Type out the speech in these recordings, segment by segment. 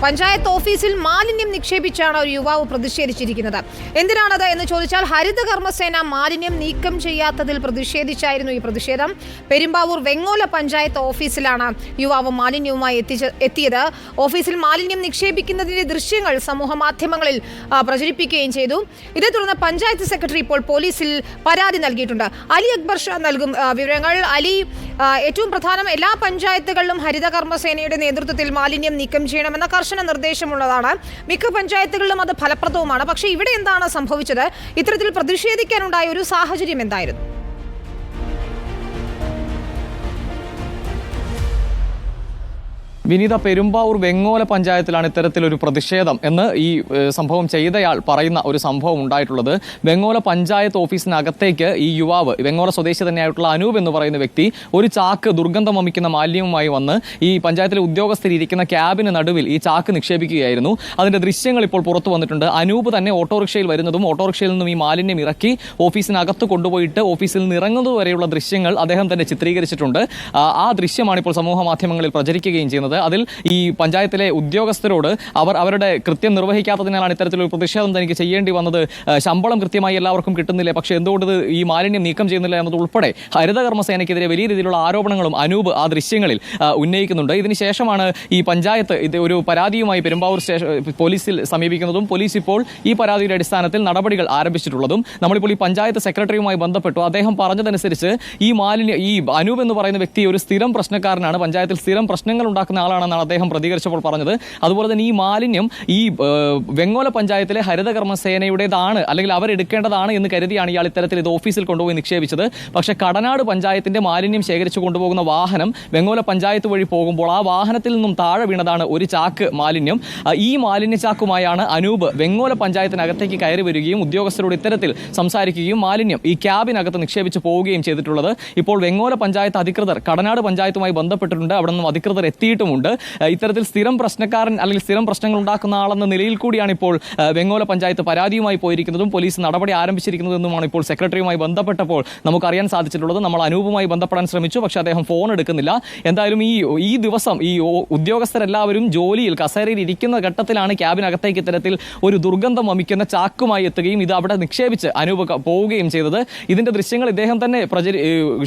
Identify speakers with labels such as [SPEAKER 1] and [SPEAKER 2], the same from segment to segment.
[SPEAKER 1] പഞ്ചായത്ത് ഓഫീസിൽ മാലിന്യം നിക്ഷേപിച്ചാണ് ഒരു യുവാവ് പ്രതിഷേധിച്ചിരിക്കുന്നത്. എന്തിനാണത് എന്ന് ചോദിച്ചാൽ ഹരിതകർമ്മസേന മാലിന്യം നീക്കം ചെയ്യാത്തതിൽ പ്രതിഷേധിച്ചായിരുന്നു ഈ പ്രതിഷേധം. പെരുമ്പാവൂർ വെങ്ങോല പഞ്ചായത്ത് ഓഫീസിലാണ് യുവാവ് മാലിന്യവുമായി എത്തിയത്. ഓഫീസിൽ മാലിന്യം നിക്ഷേപിക്കുന്നതിന്റെ ദൃശ്യങ്ങൾ സമൂഹ മാധ്യമങ്ങളിൽ പ്രചരിപ്പിക്കുകയും ചെയ്തു. ഇതേ തുടർന്ന് പഞ്ചായത്ത് സെക്രട്ടറി ഇപ്പോൾ പോലീസിൽ പരാതി നൽകിയിട്ടുണ്ട്. അലി അക്ബർ ഷാ നൽകും വിവരങ്ങൾ. അലി, ഏറ്റവും പ്രധാനം, എല്ലാ പഞ്ചായത്തുകളിലും ഹരിതകർമ്മസേനയുടെ നേതൃത്വത്തിൽ മാലിന്യം നീക്കം ചെയ്യണമെന്ന കർശന നിർദ്ദേശമുള്ളതാണ്. മിക്ക പഞ്ചായത്തുകളിലും അത് ഫലപ്രദവുമാണ്. പക്ഷേ ഇവിടെ എന്താണ് സംഭവിച്ചത്? ഇത്തരത്തിൽ പ്രതിഷേധിക്കാനുണ്ടായ ഒരു സാഹചര്യം എന്തായിരുന്നു?
[SPEAKER 2] വിനീത, പെരുമ്പാവൂർ വെങ്ങോല പഞ്ചായത്തിലാണ് ഇത്തരത്തിലൊരു പ്രതിഷേധം എന്ന് ഈ സംഭവം ചെയ്തയാൾ പറയുന്ന ഒരു സംഭവം ഉണ്ടായിട്ടുള്ളത്. വെങ്ങോല പഞ്ചായത്ത് ഓഫീസിനകത്തേക്ക് ഈ യുവാവ്, വെങ്ങോല സ്വദേശി തന്നെയായിട്ടുള്ള അനൂപ് എന്ന് പറയുന്ന വ്യക്തി, ഒരു ചാക്ക് ദുർഗന്ധം വമിക്കുന്ന മാലിന്യവുമായി വന്ന് ഈ പഞ്ചായത്തിലെ ഉദ്യോഗസ്ഥരിയിരിക്കുന്ന ക്യാബിന് നടുവിൽ ഈ ചാക്ക് നിക്ഷേപിക്കുകയായിരുന്നു. അതിന്റെ ദൃശ്യങ്ങൾ ഇപ്പോൾ പുറത്തു വന്നിട്ടുണ്ട്. അനൂപ് തന്നെ ഓട്ടോറിക്ഷയിൽ വരുന്നതും ഓട്ടോറിക്ഷയിൽ നിന്നും ഈ മാലിന്യം ഇറക്കി ഓഫീസിനകത്ത് കൊണ്ടുപോയിട്ട് ഓഫീസിൽ നിന്ന് ഇറങ്ങുന്നത് വരെയുള്ള ദൃശ്യങ്ങൾ അദ്ദേഹം തന്നെ ചിത്രീകരിച്ചിട്ടുണ്ട്. ആ ദൃശ്യമാണ് ഇപ്പോൾ സമൂഹ മാധ്യമങ്ങളിൽ പ്രചരിക്കുകയും ചെയ്യുന്നത്. അതിൽ ഈ പഞ്ചായത്തിലെ ഉദ്യോഗസ്ഥരോട് അവരുടെ കൃത്യം നിർവഹിക്കാത്തതിനാലാണ് ഇത്തരത്തിലൊരു പ്രതിഷേധം തനിക്ക് ചെയ്യേണ്ടി വന്നത്, ശമ്പളം കൃത്യമായി എല്ലാവർക്കും കിട്ടുന്നില്ല, പക്ഷേ എന്തുകൊണ്ട് ഈ മാലിന്യം നീക്കം ചെയ്യുന്നില്ല എന്നതുൾപ്പെടെ ഹരിതകർമ്മസേനയ്ക്കെതിരെ വലിയ രീതിയിലുള്ള ആരോപണങ്ങളും അനൂപ് ആ ദൃശ്യങ്ങളിൽ ഉന്നയിക്കുന്നുണ്ട്. ഇതിനുശേഷമാണ് ഈ പഞ്ചായത്ത് ഇത് ഒരു പരാതിയുമായി പെരുമ്പാവൂർ പോലീസിൽ സമീപിക്കുന്നതും പോലീസ് ഇപ്പോൾ ഈ പരാതിയുടെ അടിസ്ഥാനത്തിൽ നടപടികൾ ആരംഭിച്ചിട്ടുള്ളതും. നമ്മളിപ്പോൾ ഈ പഞ്ചായത്ത് സെക്രട്ടറിയുമായി ബന്ധപ്പെട്ടു. അദ്ദേഹം പറഞ്ഞതനുസരിച്ച് ഈ അനൂപ് എന്ന് പറയുന്ന വ്യക്തി ഒരു സ്ഥിരം പ്രശ്നക്കാരനാണ്, പഞ്ചായത്തിൽ സ്ഥിരം പ്രശ്നങ്ങൾ ഉണ്ടാക്കുന്ന ആളാണെന്നാണ് അദ്ദേഹം പ്രതികരിച്ചപ്പോൾ പറഞ്ഞത്. അതുപോലെ തന്നെ ഈ മാലിന്യം ഈ വെങ്ങോല പഞ്ചായത്തിലെ ഹരിതകർമ്മസേനയുടേതാണ്, അല്ലെങ്കിൽ അവരെടുക്കേണ്ടതാണ് എന്ന് കരുതിയാണ് ഇയാൾ ഇത്തരത്തിൽ ഇത് ഓഫീസിൽ കൊണ്ടുപോയി നിക്ഷേപിച്ചത്. പക്ഷേ കടനാട് പഞ്ചായത്തിന്റെ മാലിന്യം ശേഖരിച്ചു കൊണ്ടുപോകുന്ന വാഹനം വെങ്ങോല പഞ്ചായത്ത് വഴി പോകുമ്പോൾ ആ വാഹനത്തിൽ നിന്നും താഴെ വീണതാണ് ഒരു ചാക്ക് മാലിന്യം. ഈ മാലിന്യ ചാക്കുമായാണ് അനൂപ് വെങ്ങോല പഞ്ചായത്തിനകത്തേക്ക് കയറി വരികയും ഉദ്യോഗസ്ഥരോട് ഇത്തരത്തിൽ സംസാരിക്കുകയും മാലിന്യം ഈ ക്യാബിനകത്ത് നിക്ഷേപിച്ച് പോവുകയും ചെയ്തിട്ടുള്ളത്. ഇപ്പോൾ വെങ്ങോല പഞ്ചായത്ത് അധികൃതർ കടനാട് പഞ്ചായത്തുമായി ബന്ധപ്പെട്ടിട്ടുണ്ട്. അവിടെ നിന്നും അധികൃതർ എത്തിയിട്ടുമുണ്ട്. ഇത്തരത്തിൽ സ്ഥിരം പ്രശ്നക്കാരൻ അല്ലെങ്കിൽ സ്ഥിരം പ്രശ്നങ്ങൾ ഉണ്ടാക്കുന്ന ആളെന്ന നിലയിൽ കൂടിയാണ് ഇപ്പോൾ വെങ്ങോല പഞ്ചായത്ത് പരാതിയുമായി പോയിരിക്കുന്നതും പോലീസ് നടപടി ആരംഭിച്ചിരിക്കുന്നതെന്നുമാണ് ഇപ്പോൾ സെക്രട്ടറിയുമായി ബന്ധപ്പെട്ടപ്പോൾ നമുക്കറിയാൻ സാധിച്ചിട്ടുള്ളത്. നമ്മൾ അനൂപുമായി ബന്ധപ്പെടാൻ ശ്രമിച്ചു, പക്ഷേ അദ്ദേഹം ഫോൺ എടുക്കുന്നില്ല. എന്തായാലും ഈ ദിവസം ഈ ഉദ്യോഗസ്ഥരെല്ലാവരും ജോലിയിൽ കസേരയിൽ ഇരിക്കുന്ന ഘട്ടത്തിലാണ് ക്യാബിനകത്തേക്ക് ഇത്തരത്തിൽ ഒരു ദുർഗന്ധം വമിക്കുന്ന ചാക്കുമായി എത്തുകയും ഇത് അവിടെ നിക്ഷേപിച്ച് അനൂപ് പോവുകയും ചെയ്തത്. ഇതിന്റെ ദൃശ്യങ്ങൾ ഇദ്ദേഹം തന്നെ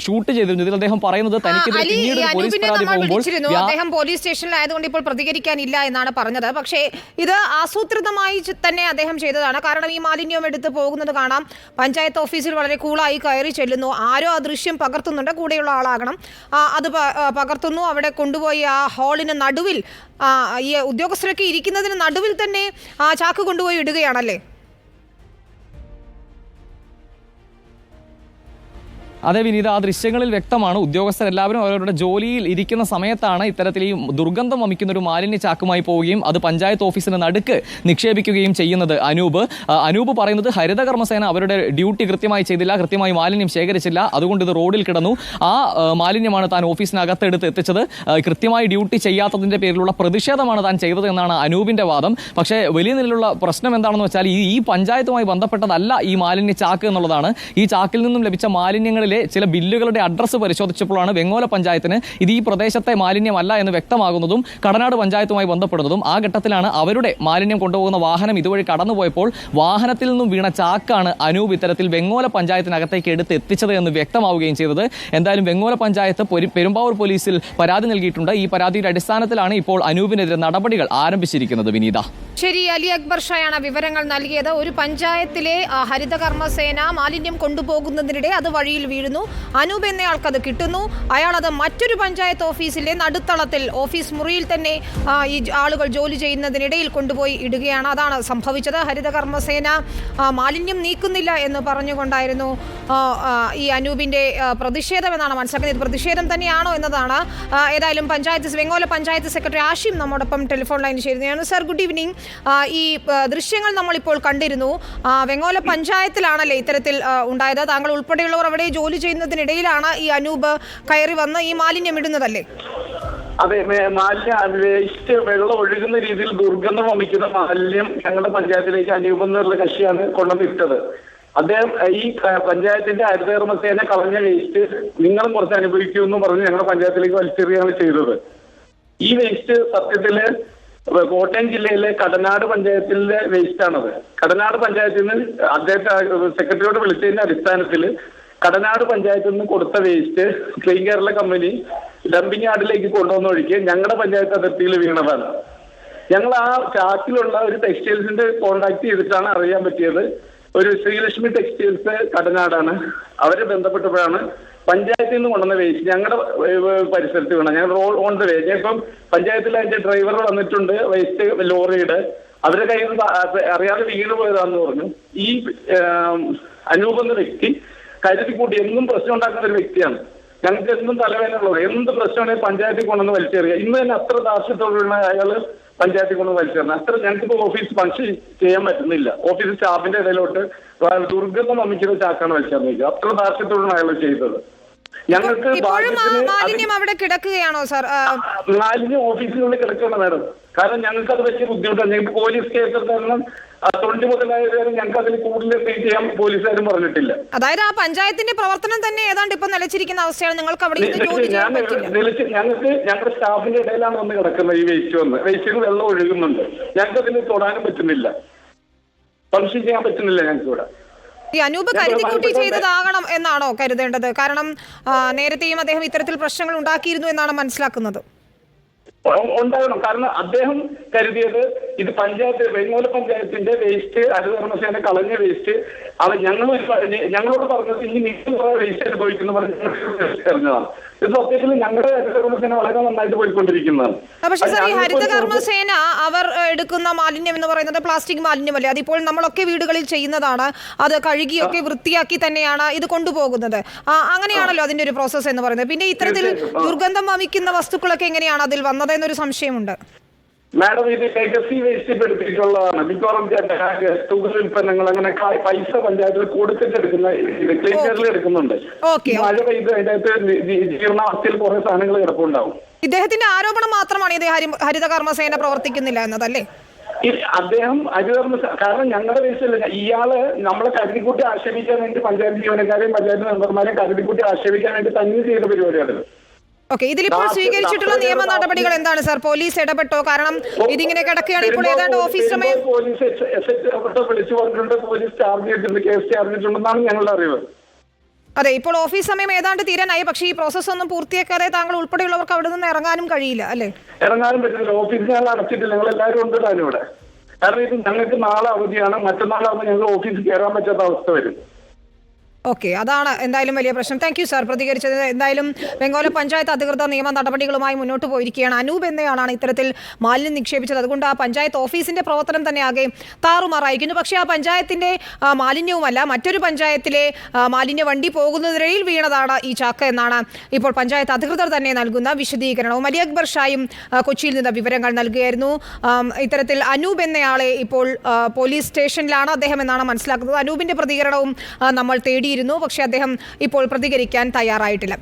[SPEAKER 2] ഷൂട്ട് ചെയ്തിരുന്നു. ഇതിൽ അദ്ദേഹം പറയുന്നത് തനിക്കെതിരെ പിന്നീട് പോലീസ് പരാതി പോകുമ്പോൾ
[SPEAKER 1] പോലീസ് സ്റ്റേഷനിലായതുകൊണ്ട് ഇപ്പോൾ പ്രതികരിക്കാനില്ല എന്നാണ് പറഞ്ഞത്. പക്ഷേ ഇത് ആസൂത്രിതമായി തന്നെ അദ്ദേഹം ചെയ്തതാണ്. കാരണം ഈ മാലിന്യം എടുത്ത് പോകുന്നത് കാണാം. പഞ്ചായത്ത് ഓഫീസിൽ വളരെ കൂളായി കയറി ചെല്ലുന്നു. ആരോ ആ ദൃശ്യം പകർത്തുന്നുണ്ട്, കൂടെയുള്ള ആളാകണം. അത് പകർത്തുന്നു. അവിടെ കൊണ്ടുപോയി ആ ഹാളിന് നടുവിൽ, ഈ ഉദ്യോഗസ്ഥരൊക്കെ ഇരിക്കുന്നതിന് നടുവിൽ തന്നെ ആ ചാക്ക് കൊണ്ടുപോയി ഇടുകയാണല്ലേ?
[SPEAKER 2] അതേ വിനീത, ആ ദൃശ്യങ്ങളിൽ വ്യക്തമാണ്. ഉദ്യോഗസ്ഥരെല്ലാവരും അവരുടെ ജോലിയിൽ ഇരിക്കുന്ന സമയത്താണ് ഇത്തരത്തിൽ ഈ ദുർഗന്ധം വമിക്കുന്ന ഒരു മാലിന്യ ചാക്കുമായി പോവുകയും അത് പഞ്ചായത്ത് ഓഫീസിന് നടുക്ക് നിക്ഷേപിക്കുകയും ചെയ്യുന്നത് അനൂപ് പറയുന്നത് ഹരിതകർമ്മസേന അവരുടെ ഡ്യൂട്ടി കൃത്യമായി ചെയ്തില്ല, കൃത്യമായി മാലിന്യം ശേഖരിച്ചില്ല, അതുകൊണ്ട് ഇത് റോഡിൽ കിടന്നു. ആ മാലിന്യമാണ് താൻ ഓഫീസിനകത്തെടുത്ത് എത്തിച്ചത്, കൃത്യമായി ഡ്യൂട്ടി ചെയ്യാത്തതിന്റെ പേരിലുള്ള പ്രതിഷേധമാണ് താൻ ചെയ്തത് എന്നാണ് അനൂപിന്റെ വാദം. പക്ഷേ വലിയ നിലയിലുള്ള പ്രശ്നം എന്താണെന്ന് വെച്ചാൽ ഈ പഞ്ചായത്തുമായി ബന്ധപ്പെട്ടതല്ല ഈ മാലിന്യ ചാക്ക് എന്നുള്ളതാണ്. ഈ ചാക്കിൽ നിന്നും ലഭിച്ച മാലിന്യങ്ങളിലെ ചില ബില്ലുകളുടെ അഡ്രസ്സ് പരിശോധിച്ചപ്പോഴാണ് വെങ്ങോല പഞ്ചായത്തിന് ഇത് ഈ പ്രദേശത്തെ മാലിന്യമല്ല എന്ന് വ്യക്തമാകുന്നതും കടനാട് പഞ്ചായത്തുമായി ബന്ധപ്പെടുന്നതും. ആ ഘട്ടത്തിലാണ് അവരുടെ മാലിന്യം കൊണ്ടുപോകുന്ന വാഹനം ഇതുവഴി കടന്നുപോയപ്പോൾ വാഹനത്തിൽ നിന്നും വീണ ചാക്കാണ് അനൂപ് ഇത്തരത്തിൽ വെങ്ങോല പഞ്ചായത്തിനകത്തേക്ക് എടുത്ത് എത്തിച്ചത് എന്ന് വ്യക്തമാവുകയും ചെയ്തത്. എന്തായാലും വെങ്ങോല പഞ്ചായത്ത് പെരുമ്പാവൂർ പോലീസിൽ പരാതി നൽകിയിട്ടുണ്ട്. ഈ പരാതിയുടെ അടിസ്ഥാനത്തിലാണ് ഇപ്പോൾ അനൂപിനെതിരെ നടപടികൾ ആരംഭിച്ചിരിക്കുന്നത്. വിനീത,
[SPEAKER 1] ശരി, അലി അക്ബർ ഷായാണ് വിവരങ്ങൾ നൽകിയത്. ഒരു പഞ്ചായത്തിലെ ഹരിതകർമ്മസേന മാലിന്യം കൊണ്ടുപോകുന്നതിനിടെ അത് വഴിയിൽ വീഴുന്നു. അനൂപ് എന്നയാൾക്ക് അത് കിട്ടുന്നു. അയാൾ അത് മറ്റൊരു പഞ്ചായത്ത് ഓഫീസിലെ നടുത്തളത്തിൽ ഓഫീസ് മുറിയിൽ തന്നെ ഈ ആളുകൾ ജോലി ചെയ്യുന്നതിനിടയിൽ കൊണ്ടുപോയി ഇടുകയാണ്. അതാണ് സംഭവിച്ചത്. ഹരിതകർമ്മസേന മാലിന്യം നീക്കുന്നില്ല എന്ന് പറഞ്ഞുകൊണ്ടായിരുന്നു ഈ അനൂപിന്റെ പ്രതിഷേധം എന്നാണ് മനസ്സിലാക്കുന്നത്. ഇത് പ്രതിഷേധം തന്നെയാണോ എന്നതാണ്. ഏതായാലും വെങ്ങോല പഞ്ചായത്ത് സെക്രട്ടറി ആഷിം നമ്മോടൊപ്പം ടെലിഫോൺ ലൈനിൽ ചേരുന്നതാണ്. Sir, good evening. ഈ ദൃശ്യങ്ങൾ നമ്മളിപ്പോൾ കണ്ടിരുന്നു. വെങ്ങോല പഞ്ചായത്തിലാണല്ലേ ഇത്തരത്തിൽ ഉണ്ടായത്? താങ്കൾ ഉൾപ്പെടെയുള്ളവർ അവിടെ ജോലി ചെയ്യുന്നതിനിടയിലാണ് ഈ അനൂപ് കയറി വന്ന് ഈ മാലിന്യം ഇടുന്നതല്ലേ?
[SPEAKER 3] അതെ, വേസ്റ്റ് വെള്ളം ഒഴുകുന്ന രീതിയിൽ ദുർഗന്ധം വമിക്കുന്ന മാലിന്യം ഞങ്ങളുടെ പഞ്ചായത്തിലേക്ക് അനൂപ് എന്നുള്ള കക്ഷിയാണ് കൊണ്ടുവന്നിട്ടത്. അദ്ദേഹം ഈ പഞ്ചായത്തിന്റെ ഹരിതകർമ്മസേന കളഞ്ഞ വേസ്റ്റ് നിങ്ങളും കുറച്ച് അനുഭവിക്കുമെന്ന് പറഞ്ഞ് ഞങ്ങളുടെ പഞ്ചായത്തിലേക്ക് വലിച്ചെറിയാണ് ചെയ്തത്. ഈ വേസ്റ്റ് സത്യത്തില് കോട്ടയം ജില്ലയിലെ കടനാട് പഞ്ചായത്തിലെ വേസ്റ്റ് ആണത്. കടനാട് പഞ്ചായത്തിൽ നിന്ന് അദ്ദേഹത്തെ സെക്രട്ടറിയോട് വിളിച്ചതിന്റെ അടിസ്ഥാനത്തിൽ കടനാട് പഞ്ചായത്തിൽ നിന്ന് കൊടുത്ത waste clean Kerala company dumping യാർഡിലേക്ക് കൊണ്ടുവന്ന ഒഴിക്ക് ഞങ്ങളുടെ പഞ്ചായത്ത് അതിർത്തിയിൽ വീണതാണ്. ഞങ്ങൾ ആ ചാക്കിലുള്ള ഒരു ടെക്സ്റ്റൈൽസിന്റെ കോൺടാക്ട് ചെയ്തിട്ടാണ് അറിയാൻ പറ്റിയത്. ഒരു ശ്രീലക്ഷ്മി ടെക്സ്റ്റൈൽസ് കടനാടാണ്. അവരെ ബന്ധപ്പെട്ടപ്പോഴാണ് പഞ്ചായത്തിൽ നിന്ന് കൊണ്ടുവന്ന വേസ്റ്റ് ഞങ്ങളുടെ പരിസരത്ത് വീണ. ഞങ്ങൾ ഓൺ ദ വേ ഇപ്പം പഞ്ചായത്തിൽ അതിന്റെ ഡ്രൈവർ വന്നിട്ടുണ്ട് വേസ്റ്റ് ലോറിയുടെ. അവരുടെ കയ്യിൽ നിന്ന് അറിയാതെ വീണ് പോയതാണെന്ന് പറഞ്ഞു. ഈ അനൂപ് എന്ന വ്യക്തി കരുതി കൂട്ടി എന്നും പ്രശ്നം ഉണ്ടാക്കുന്ന ഒരു വ്യക്തിയാണ്. ഞങ്ങൾക്ക് എന്നും തലവേദനയുള്ളത്. എന്ത് പ്രശ്നമാണെങ്കിൽ പഞ്ചായത്തിൽ കൊണ്ടുവന്ന് വലിച്ചെറിയുക. ഇന്ന് തന്നെ അത്ര ദാർഷ്ട്യത്തോടുള്ള അയാൾ പഞ്ചായത്തിൽ കൊണ്ടുവന്ന് വലിച്ചെറിഞ്ഞത്. അത്ര ഞങ്ങൾക്കിപ്പോൾ ഓഫീസ് ഫംഗ്ഷൻ ചെയ്യാൻ പറ്റുന്നില്ല. ഓഫീസ് സ്റ്റാഫിന്റെ ഇടയിലോട്ട് ദുർഗന്ധം വമിക്കുന്ന ചാക്കാണ് വലിച്ചെറിഞ്ഞിരിക്കുക. അത്ര ദാർഷ്ട്യത്തോടാണ് അയാൾ ചെയ്തത്. ഞങ്ങൾക്ക്
[SPEAKER 1] മാലിന്യം അവിടെ കിടക്കുകയാണോ സാർ?
[SPEAKER 3] മാലിന്യം ഓഫീസിനുള്ളിൽ കിടക്കണം മാഡം. കാരണം ഞങ്ങൾക്ക് അത് വലിയ ബുദ്ധിമുട്ടാണ്. ഞങ്ങൾക്ക് പോലീസ് കേസ് തരണം 20 മുതലായവരെ ഞങ്ങൾക്ക് അതിൽ കൂടുതൽ ചെയ്യാൻ പോലീസുകാരും പറഞ്ഞിട്ടില്ല.
[SPEAKER 1] അതായത് ആ പഞ്ചായത്തിന്റെ പ്രവർത്തനം തന്നെ ഏതാണ്ട് ഇപ്പൊ നിലച്ചിരിക്കുന്ന അവസ്ഥയാണ്. നിങ്ങൾക്ക് അവിടെ
[SPEAKER 3] ഞങ്ങൾക്ക് ഞങ്ങളുടെ സ്റ്റാഫിന്റെ ഇടയിലാണ് വന്ന് കിടക്കുന്നത്. ഈ വേസ്റ്റ് വന്ന് വേസ്റ്റിന് വെള്ളം ഒഴുകുന്നുണ്ട്. ഞങ്ങൾക്ക് അതിന് തൊടാനും പറ്റുന്നില്ല, ഫംഗ്ഷൻ ചെയ്യാൻ പറ്റുന്നില്ല ഞങ്ങൾക്ക് ഇവിടെ.
[SPEAKER 1] ഈ അനൂപ് കരുതിക്കൂട്ടി ചെയ്തതാകണം എന്നാണോ കരുതേണ്ടത്? കാരണം നേരത്തെയും അദ്ദേഹം ഇത്തരത്തിൽ പ്രശ്നങ്ങൾ ഉണ്ടാക്കിയിരുന്നു എന്നാണ് മനസ്സിലാക്കുന്നത്.
[SPEAKER 3] ഉണ്ടാകണം. കാരണം അദ്ദേഹം കരുതിയത് ഇത് വെങ്ങോല പഞ്ചായത്തിന്റെ വേസ്റ്റ് ഹരിതകർമ്മസേന കളഞ്ഞ വേസ്റ്റ് അത് ഞങ്ങളോട് പറഞ്ഞത് ഇനി നിങ്ങൾ വേസ്റ്റ് അനുഭവിക്കുന്നു പറഞ്ഞതാണ്. ഇത് സത്യത്തിൽ ഞങ്ങളുടെ ഹരിതകർമ്മസേന വളരെ നന്നായിട്ട് പോയിക്കൊണ്ടിരിക്കുന്നതാണ്.
[SPEAKER 1] പക്ഷേ സാർ, ഈ ഹരിതകർമ്മസേന അവർ എടുക്കുന്ന മാലിന്യം എന്ന് പറയുന്നത് പ്ലാസ്റ്റിക് മാലിന്യമല്ലേ? അതിപ്പോൾ നമ്മളൊക്കെ വീടുകളിൽ ചെയ്യുന്നതാണ്. അത് കഴുകിയൊക്കെ വൃത്തിയാക്കി തന്നെയാണ് ഇത് കൊണ്ടുപോകുന്നത്. അങ്ങനെയാണല്ലോ അതിന്റെ ഒരു പ്രോസസ്സ് എന്ന് പറയുന്നത്. പിന്നെ ഇത്തരത്തിൽ ദുർഗന്ധം വമിക്കുന്ന വസ്തുക്കളൊക്കെ എങ്ങനെയാണ് അതിൽ വന്നത് എന്നൊരു സംശയമുണ്ട്.
[SPEAKER 3] മാഡം, ഇത് ലെഗസി വേസ്റ്റ് പെടുത്തിയിട്ടുള്ളതാണ്. മിക്കവാറും തുകൽ ഉൽപ്പന്നങ്ങൾ അങ്ങനെ പൈസ പഞ്ചായത്തിൽ കൊടുത്തിട്ടെടുക്കുന്ന ക്ലീൻ കേരള എടുക്കുന്നുണ്ട്. മഴ പെയ്ത് അതിന്റെ അകത്ത് ജീർണാവസ്ഥയിൽ കുറെ സാധനങ്ങൾ കിടപ്പുണ്ടാവും.
[SPEAKER 1] ഇദ്ദേഹത്തിന്റെ ആരോപണം മാത്രമാണ് ഇത് ഹരിതകർമ്മസേന പ്രവർത്തിക്കുന്നില്ല എന്നതല്ലേ?
[SPEAKER 3] അദ്ദേഹം കാരണം ഞങ്ങളുടെ വേസ്റ്റല്ല. ഇയാള് നമ്മളെ കരുതിക്കൂട്ടി ആക്ഷേപിക്കാൻ വേണ്ടി പഞ്ചായത്ത് ജീവനക്കാരെയും പഞ്ചായത്ത് മെമ്പർമാരെയും കരുതിക്കൂട്ടി ആക്ഷേപിക്കാൻ വേണ്ടി തന്നെ ചെയ്ത പരിപാടിയാണ്.
[SPEAKER 1] ഓക്കെ, ഇതിലിപ്പോൾ സ്വീകരിച്ചിട്ടുള്ള നിയമ നടപടികൾ എന്താണ് സാർ? പോലീസ് ഇടപെട്ടോ? കാരണം ഇതിങ്ങനെ കിടക്കുകയാണ് ഇപ്പോൾ ഏതാണ്ട് ഓഫീസ് സമയം.
[SPEAKER 3] പോലീസ് വിളിച്ചു പറഞ്ഞിട്ടുണ്ട്, പോലീസ് ചാർജ് ചെയ്തിട്ടുണ്ട്, കേസ് ചാർജ് ചെയ്തിട്ടുണ്ടെന്നാണ് ഞങ്ങളുടെ അറിവ്.
[SPEAKER 1] അതെ, ഇപ്പോൾ ഓഫീസ് സമയം ഏതാണ്ട് തീരാനായി. പക്ഷേ ഈ പ്രോസസ് ഒന്നും പൂർത്തിയാക്കാതെ താങ്കൾ ഉൾപ്പെടെയുള്ളവർക്ക് അവിടെ നിന്ന് ഇറങ്ങാനും കഴിയില്ല അല്ലേ?
[SPEAKER 3] ഇറങ്ങാനും പറ്റില്ല. ഓഫീസ് ഞങ്ങൾ അടച്ചിട്ടില്ല. ഞങ്ങൾ എല്ലാവരും ഉണ്ട് താനും ഇവിടെ. കാരണം ഇത് ഞങ്ങൾക്ക് നാളെ അവധിയാണ്. മറ്റന്നാളാകുമ്പോൾ ഞങ്ങൾ ഓഫീസിൽ കയറാൻ പറ്റാത്ത അവസ്ഥ വരും.
[SPEAKER 1] ഓക്കെ, അതാണ് എന്തായാലും വലിയ പ്രശ്നം. താങ്ക് യു സാർ പ്രതികരിച്ചത്. എന്തായാലും വെങ്ങോല പഞ്ചായത്ത് അധികൃതർ നിയമ നടപടികളുമായി മുന്നോട്ട് പോയിരിക്കുകയാണ്. അനൂപ് എന്നയാളാണ് ഇത്തരത്തിൽ മാലിന്യം നിക്ഷേപിച്ചത്. അതുകൊണ്ട് ആ പഞ്ചായത്ത് ഓഫീസിന്റെ പ്രവർത്തനം തന്നെ ആകെ താറുമാറായിരിക്കുന്നു. പക്ഷേ ആ പഞ്ചായത്തിന്റെ മാലിന്യവുമല്ല, മറ്റൊരു പഞ്ചായത്തിലെ മാലിന്യ വണ്ടി പോകുന്നതിനിടയിൽ വീണതാണ് ഈ ചാക്ക് എന്നാണ് ഇപ്പോൾ പഞ്ചായത്ത് അധികൃതർ തന്നെ നൽകുന്ന വിശദീകരണവും. അലി അക്ബർ ഷായും കൊച്ചിയിൽ നിന്ന് വിവരങ്ങൾ നൽകുകയായിരുന്നു. ഇത്തരത്തിൽ അനൂപ് എന്നയാളെ ഇപ്പോൾ പോലീസ് സ്റ്റേഷനിലാണ് അദ്ദേഹം എന്നാണ് മനസ്സിലാക്കുന്നത്. അനൂപിന്റെ പ്രതികരണവും നമ്മൾ തേടി, പക്ഷേ അദ്ദേഹം ഇപ്പോൾ പ്രതികരിക്കാൻ തയ്യാറായിട്ടില്ല.